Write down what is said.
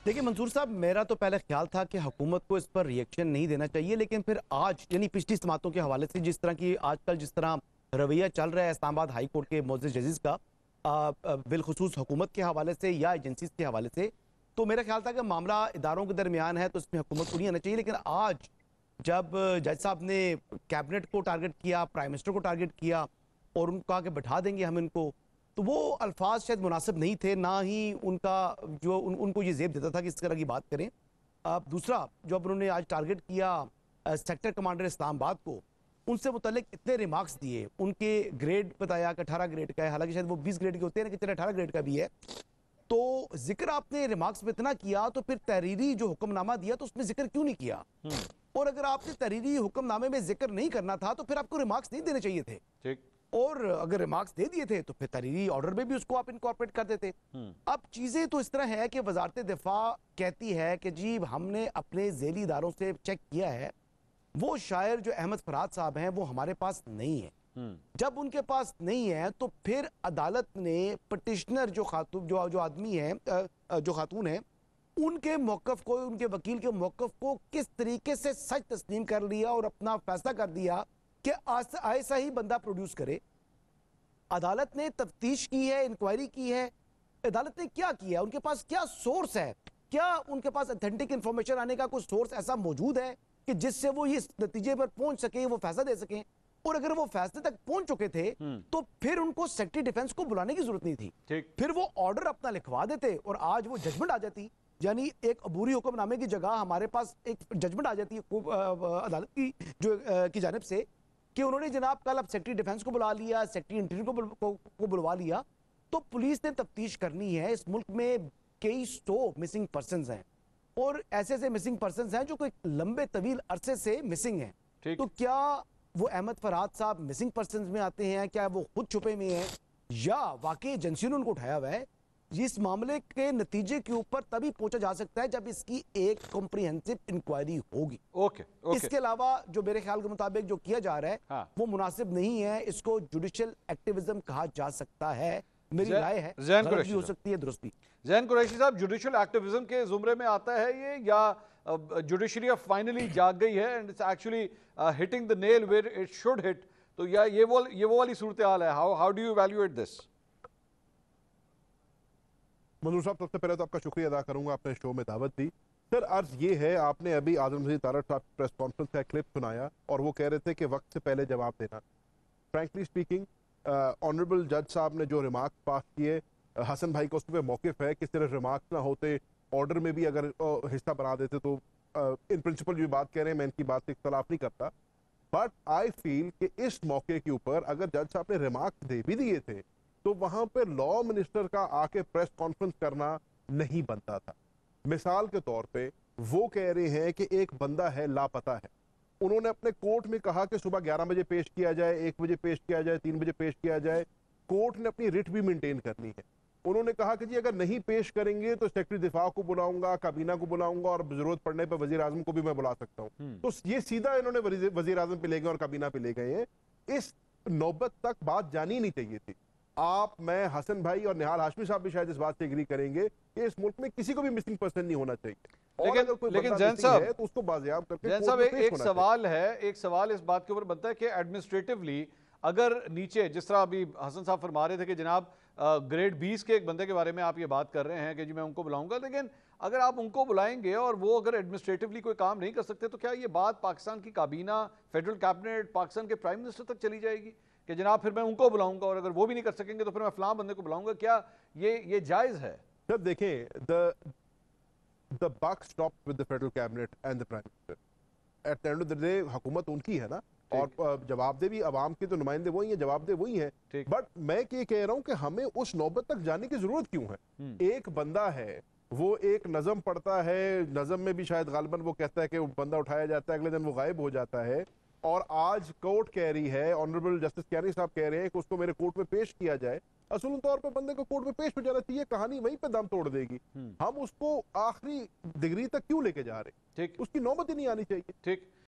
देखिए मंसूर साहब, मेरा तो पहले ख्याल था कि हुकूमत को इस पर रिएक्शन नहीं देना चाहिए, लेकिन फिर आज यानी पिछली समातों के हवाले से जिस तरह की आजकल जिस तरह रवैया चल रहा है इस्लामाबाद हाई कोर्ट के मोअज़्ज़ज़ जजेस का, बिलखुसूस हुकूमत के हवाले से या एजेंसीज के हवाले से, तो मेरा ख्याल था कि मामला इदारों के दरमियान है तो इसमें हुकूमत को नहीं आना चाहिए। लेकिन आज जब जज साहब ने कैबिनेट को टारगेट किया, प्राइम मिनिस्टर को टारगेट किया और उनको कहा कि बैठा देंगे हम इनको, तो वो अल्फाज शायद मुनासिब नहीं थे, ना ही उनका जो उनको ये जेब देता था कि इस तरह की बात करें। अब दूसरा, जब उन्होंने आज टारगेट किया सेक्टर कमांडर इस्लामाबाद को, उनसे मुतल्लिक इतने रिमार्क्स दिए, उनके ग्रेड बताया कि 18 ग्रेड का है, हालांकि शायद वो 20 ग्रेड के होते हैं ना, कि 18 ग्रेड का भी है। तो जिक्र आपने रिमार्क्स में इतना किया, तो फिर तहरीरी जो हुक्मनामा दिया तो उसमें जिक्र क्यों नहीं किया? और अगर आपने तहरीरी हुक्मनामे में जिक्र नहीं करना था तो फिर आपको रिमार्क्स नहीं देने चाहिए थे। ठीक। और अगर रिमार्क्स दे दिए थे तो फिर तहरीरी ऑर्डर में भी उसको आप इनकॉर्पोरेट कर देते। अब चीजें तो इस तरह है कि वजारत दिफा कहती है कि जी हमने अपने झेली इदारों से चेक किया है, वो शायर जो अहमद फरहाद साहब हैं वो हमारे पास नहीं है। जब उनके पास नहीं है तो फिर अदालत ने पटिशनर जो खातून जो आदमी है, जो खातून है, उनके मौकफ को, उनके वकील के मौकफ को किस तरीके से सच तस्लीम कर लिया और अपना फैसला कर दिया कि ऐसा ही बंदा प्रोड्यूस करे। अदालत ने तफ्तीश की है, इंक्वायरी की है। अदालत ने क्या किया? उनके पास क्या सोर्स है? क्या उनके पास ऑथेंटिक इंफॉर्मेशन आने का कोई सोर्स ऐसा मौजूद है कि जिससे वो इस नतीजे पर पहुंच सके, वो फैसला दे सके? और अगर वो फैसले तक पहुंच चुके थे तो फिर उनको सेक्रेटरी डिफेंस को बुलाने की जरूरत नहीं थी। फिर वो ऑर्डर अपना लिखवा देते और आज वो जजमेंट आ जाती। यानी एक अबूरी हुक्मनामे की जगह हमारे पास एक जजमेंट आ जाती है अदालत की जो की जानिब से कि उन्होंने जनाब कल अब सेक्रेटरी डिफेंस को बुला लिया, सेक्रेटरी इंटीरियर को बुलवा लिया। तो पुलिस ने तफ्तीश करनी है। इस मुल्क में कई 100 मिसिंग पर्सनस हैं और ऐसे ऐसे मिसिंग पर्सनस हैं जो कोई लंबे तवील अरसे से मिसिंग हैं। तो क्या वो अहमद फरहाद साहब मिसिंग पर्सनस में आते हैं? क्या वो खुद छुपे में हैं या वाकई एजेंसी ने उनको उठाया हुआ है? इस मामले के नतीजे के ऊपर तभी पहुंचा जा सकता है जब इसकी एक कॉम्प्रिहेंसिव इंक्वायरी होगी। ओके। इसके अलावा जो मेरे ख्याल के मुताबिक जो किया जा रहा है वो मुनासिब नहीं है। इसको जुडिशियल एक्टिविज्म कहा जा सकता है। मेरी राय है, गलत भी हो सकती है, दुरुस्त भी। जैन कुरैशी साहब, जुडिशियल एक्टिविज्म के जुमरे में आता है ये, या जुडिशरी फाइनली जाग गई है and it's actually hitting the nail where it should hit? तो या ये वो वाली सूरत हाल है? How do you evaluate this? Manzoor साहब, सबसे पहले तो आपका शुक्रिया अदा करूंगा, आपने शो में दावत दी। सर, अर्ज ये है, आपने अभी आजम मजीद तारड़ साहब प्रेस कॉन्फ्रेंस का क्लिप सुनाया और वो कह रहे थे कि वक्त से पहले जवाब देना। फ्रैंकली स्पीकिंग, ऑनरेबल जज साहब ने जो रिमार्क पास किए, हसन भाई को उस पर मौकिफ है कि सिर्फ रिमार्क ना होते, ऑर्डर में भी अगर हिस्सा बना देते तो इन प्रिंसिपल जो बात कह रहे हैं मैं इनकी बात से इख्तलाफ नहीं करता। बट आई फील कि इस मौके के ऊपर अगर जज साहब ने रिमार्क दे भी दिए थे तो वहां पर लॉ मिनिस्टर का आके प्रेस कॉन्फ्रेंस करना नहीं बनता था। मिसाल के तौर पे वो कह रहे हैं कि एक बंदा है लापता है, उन्होंने अपने कोर्ट में कहा कि सुबह 11 बजे पेश किया जाए, 1 बजे पेश किया जाए, 3 बजे पेश किया जाए। कोर्ट ने अपनी रिट भी मेंटेन करनी है। उन्होंने कहा कि जी अगर नहीं पेश करेंगे तो सेक्रेटरी दिफा को बुलाऊंगा, काबीना को बुलाऊंगा और जरूरत पड़ने पर वजीर आजम को भी मैं बुला सकता हूँ। तो ये सीधा इन्होंने वजीर आजम पे ले गए और काबीना पे ले गए हैं। इस नौबत तक बात जानी नहीं चाहिए थी। आप, मैं, हसन भाई और निहाल हाशमी साहब भी शायद इस बात से एग्री करेंगे कि इस मुल्क में किसी को भी मिसिंग पर्सन नहीं होना चाहिए। लेकिन जैन साहब, तो उसको बाजियाब करके जैन साहब एक सवाल है, एक सवाल इस बात के ऊपर बनता है कि एडमिनिस्ट्रेटिवली अगर नीचे जिस तरह अभी हसन साहब फरमा रहे थे कि जनाब ग्रेड 20 के एक बंदे के बारे में आप ये बात कर रहे हैं कि जी मैं उनको बुलाऊंगा, लेकिन अगर आप उनको बुलाएंगे और वो अगर एडमिनिस्ट्रेटिवली कोई काम नहीं कर सकते तो क्या ये बात पाकिस्तान की काबीना, फेडरल कैबिनेट, पाकिस्तान के प्राइम मिनिस्टर तक चली जाएगी कि जनाब फिर मैं उनको बुलाऊंगा और अगर वो भी नहीं कर सकेंगे तो फिर मैं फलां बंदे को बुलाऊंगा? क्या ये जायज है? सर देखें, the buck stop with the federal cabinet and the prime minister. At the end of the day हुकूमत उनकी है ना, और जवाबदेह भी अवाम के तो नुमाइंदे वही हैं, जवाबदेह वही हैं। बट मैं ये कह रहा हूं कि हमें उस नौबत तक जाने की जरूरत क्यों है? एक बंदा है, वो एक नज़म पढ़ता है, नज़म में भी शायद गालिबन वो कहता है कि वो बंदा उठाया जाता है, अगले दिन वो गायब हो जाता है। और आज कोर्ट कह रही है, ऑनरेबल जस्टिस कैनी साहब कह रहे हैं कि उसको मेरे कोर्ट में पेश किया जाए। असूल तौर पर बंदे को कोर्ट में पेश हो जाना चाहिए, कहानी वहीं पे दम तोड़ देगी। हम उसको आखिरी डिग्री तक क्यों लेके जा रहे? उसकी नौबत ही नहीं आनी चाहिए। ठीक।